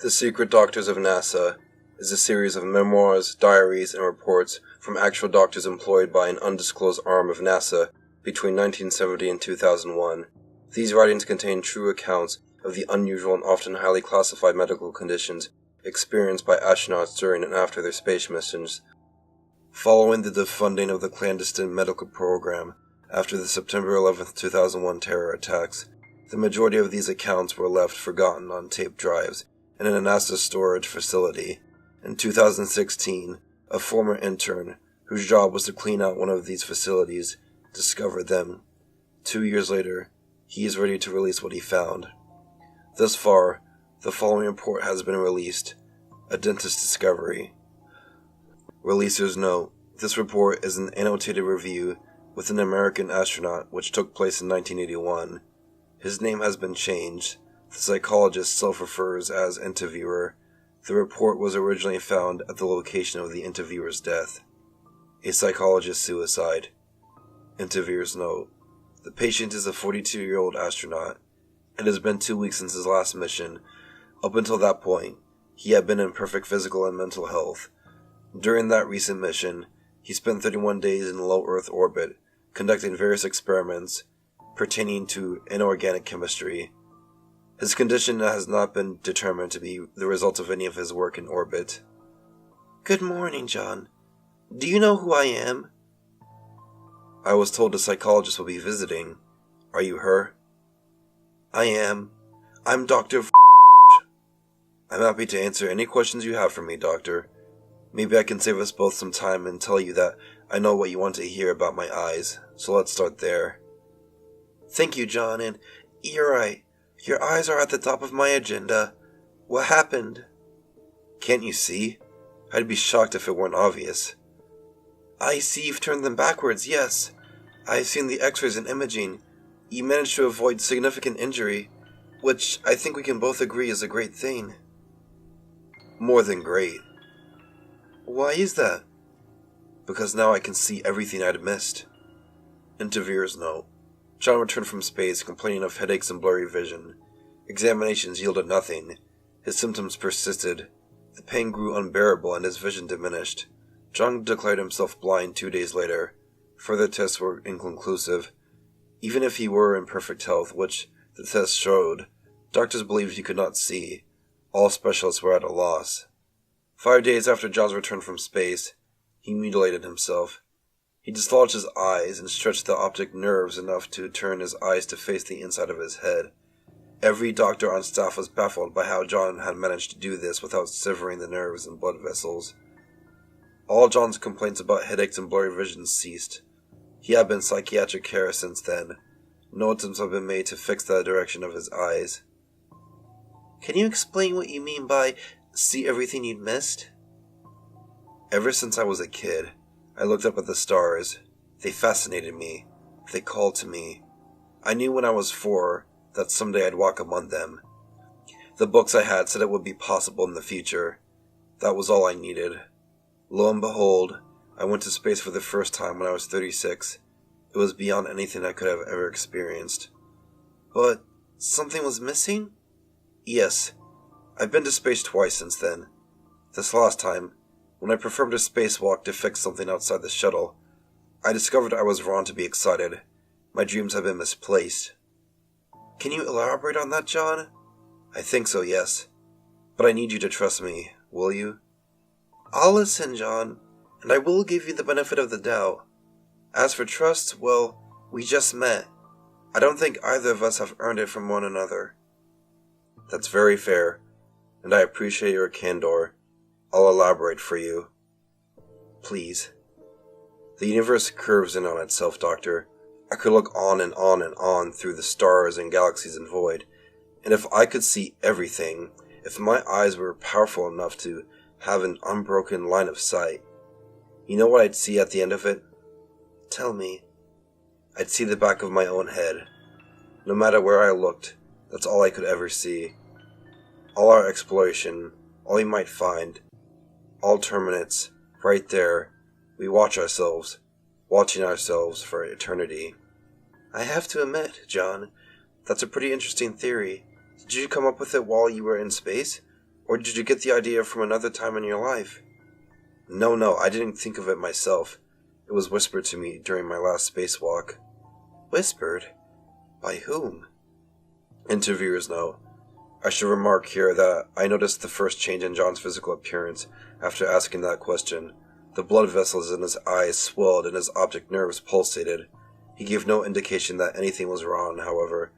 The Secret Doctors of NASA is a series of memoirs, diaries, and reports from actual doctors employed by an undisclosed arm of NASA between 1970 and 2001. These writings contain true accounts of the unusual and often highly classified medical conditions experienced by astronauts during and after their space missions. Following the defunding of the clandestine medical program after the September 11, 2001 terror attacks, the majority of these accounts were left forgotten on tape drives and in a NASA storage facility. In 2016, a former intern, whose job was to clean out one of these facilities, discovered them. 2 years later, he is ready to release what he found. Thus far, the following report has been released: A Dentist's Discovery. Releaser's note: this report is an annotated review with an American astronaut which took place in 1981. His name has been changed. The psychologist self-refers as interviewer. The report was originally found at the location of the interviewer's death. A psychologist's suicide. Interviewer's note: the patient is a 42-year-old astronaut. It has been 2 weeks since his last mission. Up until that point, he had been in perfect physical and mental health. During that recent mission, he spent 31 days in low Earth orbit, conducting various experiments pertaining to inorganic chemistry. His condition has not been determined to be the result of any of his work in orbit. Good morning, John. Do you know who I am? I was told a psychologist will be visiting. Are you her? I am. I'm Dr. I'm happy to answer any questions you have for me, Doctor. Maybe I can save us both some time and tell you that I know what you want to hear about my eyes, so let's start there. Thank you, John, and you're right. Your eyes are at the top of my agenda. What happened? Can't you see? I'd be shocked if it weren't obvious. I see you've turned them backwards, yes. I've seen the x-rays and imaging. You managed to avoid significant injury, which I think we can both agree is a great thing. More than great. Why is that? Because now I can see everything I'd missed. Interviewer's note: John returned from space complaining of headaches and blurry vision. Examinations yielded nothing. His symptoms persisted. The pain grew unbearable and his vision diminished. John declared himself blind 2 days later. Further tests were inconclusive. Even if he were in perfect health, which the tests showed, doctors believed he could not see. All specialists were at a loss. 5 days after John's return from space, he mutilated himself. He dislodged his eyes and stretched the optic nerves enough to turn his eyes to face the inside of his head. Every doctor on staff was baffled by how John had managed to do this without severing the nerves and blood vessels. All John's complaints about headaches and blurry vision ceased. He had been in psychiatric care since then. No attempts have been made to fix the direction of his eyes. Can you explain what you mean by see everything you'd missed? Ever since I was a kid, I looked up at the stars. They fascinated me. They called to me. I knew when I was 4 that someday I'd walk among them. The books I had said it would be possible in the future. That was all I needed. Lo and behold, I went to space for the first time when I was 36. It was beyond anything I could have ever experienced. But something was missing? Yes. I've been to space twice since then. This last time, when I performed a spacewalk to fix something outside the shuttle, I discovered I was wrong to be excited. My dreams had been misplaced. Can you elaborate on that, John? I think so, yes. But I need you to trust me, will you? I'll listen, John, and I will give you the benefit of the doubt. As for trust, well, we just met. I don't think either of us have earned it from one another. That's very fair, and I appreciate your candor. I'll elaborate for you. Please. The universe curves in on itself, Doctor. I could look on and on and on through the stars and galaxies and void, and if I could see everything, if my eyes were powerful enough to have an unbroken line of sight, you know what I'd see at the end of it? Tell me. I'd see the back of my own head. No matter where I looked, that's all I could ever see. All our exploration, all we might find, all terminates, right there. We watch ourselves, watching ourselves for eternity. I have to admit, John, that's a pretty interesting theory. Did you come up with it while you were in space? Or did you get the idea from another time in your life? No, I didn't think of it myself. It was whispered to me during my last spacewalk. Whispered? By whom? Interviewer's note. I should remark here that I noticed the first change in John's physical appearance after asking that question. The blood vessels in his eyes swelled and his optic nerves pulsated. He gave no indication that anything was wrong, however,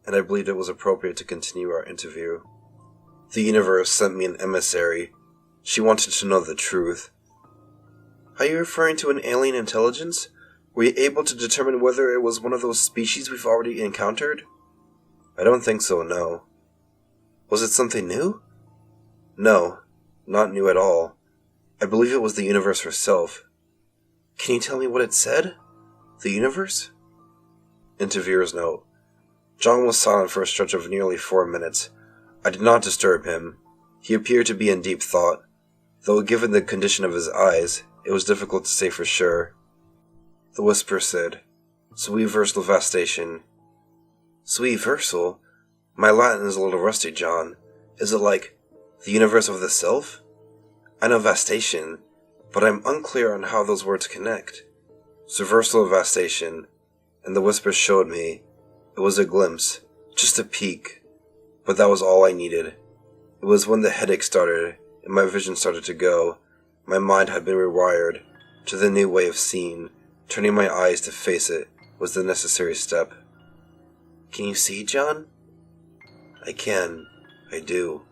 and I believed it was appropriate to continue our interview. The universe sent me an emissary. She wanted to know the truth. Are you referring to an alien intelligence? Were you able to determine whether it was one of those species we've already encountered? I don't think so, no. Was it something new? No, not new at all. I believe it was the universe herself. Can you tell me what it said? The universe? Interviewer's note. John was silent for a stretch of nearly 4 minutes. I did not disturb him. He appeared to be in deep thought, though given the condition of his eyes, it was difficult to say for sure. The whisper said, Sui versal vastation. Sui versal? My Latin is a little rusty, John. Is it like the universe of the self? I know vastation, but I'm unclear on how those words connect. Subversal vastation, and the whisper showed me. It was a glimpse, just a peek, but that was all I needed. It was when the headache started and my vision started to go. My mind had been rewired to the new way of seeing. Turning my eyes to face it was the necessary step. Can you see, John? I can. I do.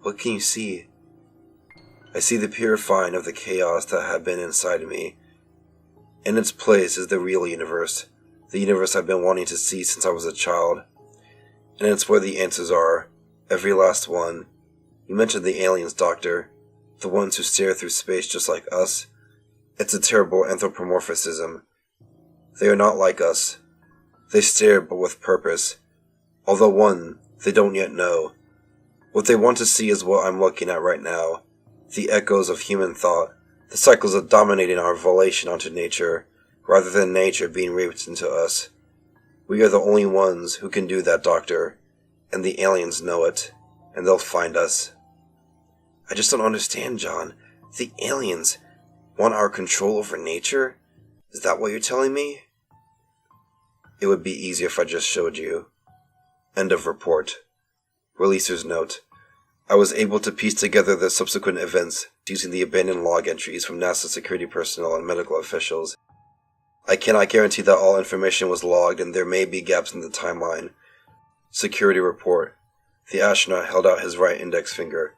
What can you see? I see the purifying of the chaos that had been inside of me. In its place is the real universe, the universe I've been wanting to see since I was a child. And it's where the answers are, every last one. You mentioned the aliens, Doctor, the ones who stare through space just like us. It's a terrible anthropomorphism. They are not like us. They stare but with purpose. Although one, they don't yet know. What they want to see is what I'm looking at right now. The echoes of human thought, the cycles of dominating our volition onto nature, rather than nature being raped into us. We are the only ones who can do that, Doctor, and the aliens know it, and they'll find us. I just don't understand, John. The aliens want our control over nature? Is that what you're telling me? It would be easier if I just showed you. End of report. Releaser's note. I was able to piece together the subsequent events using the abandoned log entries from NASA security personnel and medical officials. I cannot guarantee that all information was logged and there may be gaps in the timeline. Security report. The astronaut held out his right index finger.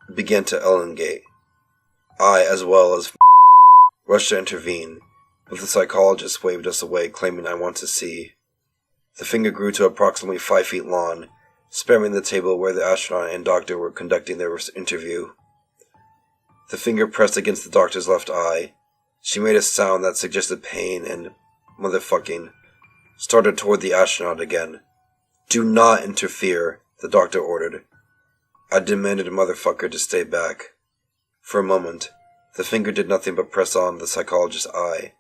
It began to elongate. I, as well as rushed to intervene, but the psychologist waved us away, claiming I want to see. The finger grew to approximately 5 feet long, sparing the table where the astronaut and doctor were conducting their interview. The finger pressed against the doctor's left eye. She made a sound that suggested pain and motherfucking. Started toward the astronaut again. Do not interfere, the doctor ordered. I demanded motherfucker to stay back. For a moment, the finger did nothing but press on the psychologist's eye.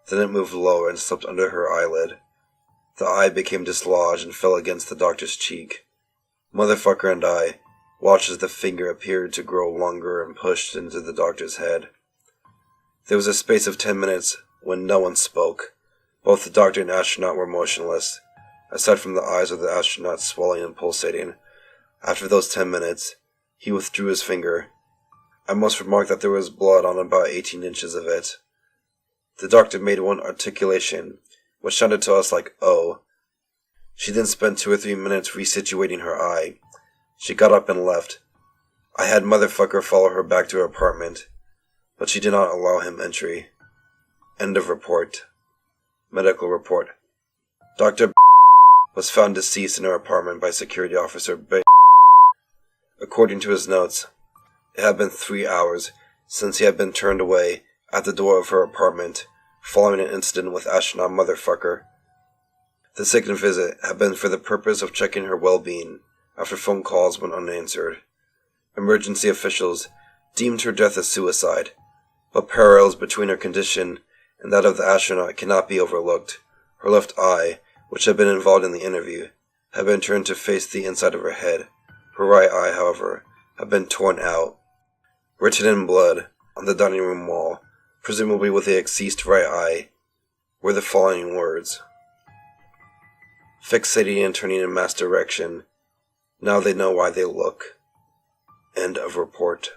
Then it moved lower and slipped under her eyelid. The eye became dislodged and fell against the doctor's cheek. Motherfucker and I watched as the finger appeared to grow longer and pushed into the doctor's head. There was a space of 10 minutes when no one spoke. Both the doctor and astronaut were motionless, aside from the eyes of the astronaut swelling and pulsating. After those 10 minutes, he withdrew his finger. I must remark that there was blood on about 18 inches of it. The doctor made one articulation, which sounded to us like "oh." She then spent 2 or 3 minutes resituating her eye. She got up and left. I had motherfucker follow her back to her apartment, but she did not allow him entry. End of report. Medical report. Dr. was found deceased in her apartment by security officer B. According to his notes, it had been 3 hours since he had been turned away at the door of her apartment following an incident with astronaut motherfucker. The second visit had been for the purpose of checking her well-being after phone calls went unanswered. Emergency officials deemed her death a suicide, but parallels between her condition and that of the astronaut cannot be overlooked. Her left eye, which had been involved in the interview, had been turned to face the inside of her head. Her right eye, however, have been torn out. Written in blood, on the dining room wall, presumably with the deceased right eye, were the following words: "Fixating and turning in mass direction. Now they know why they look." End of report.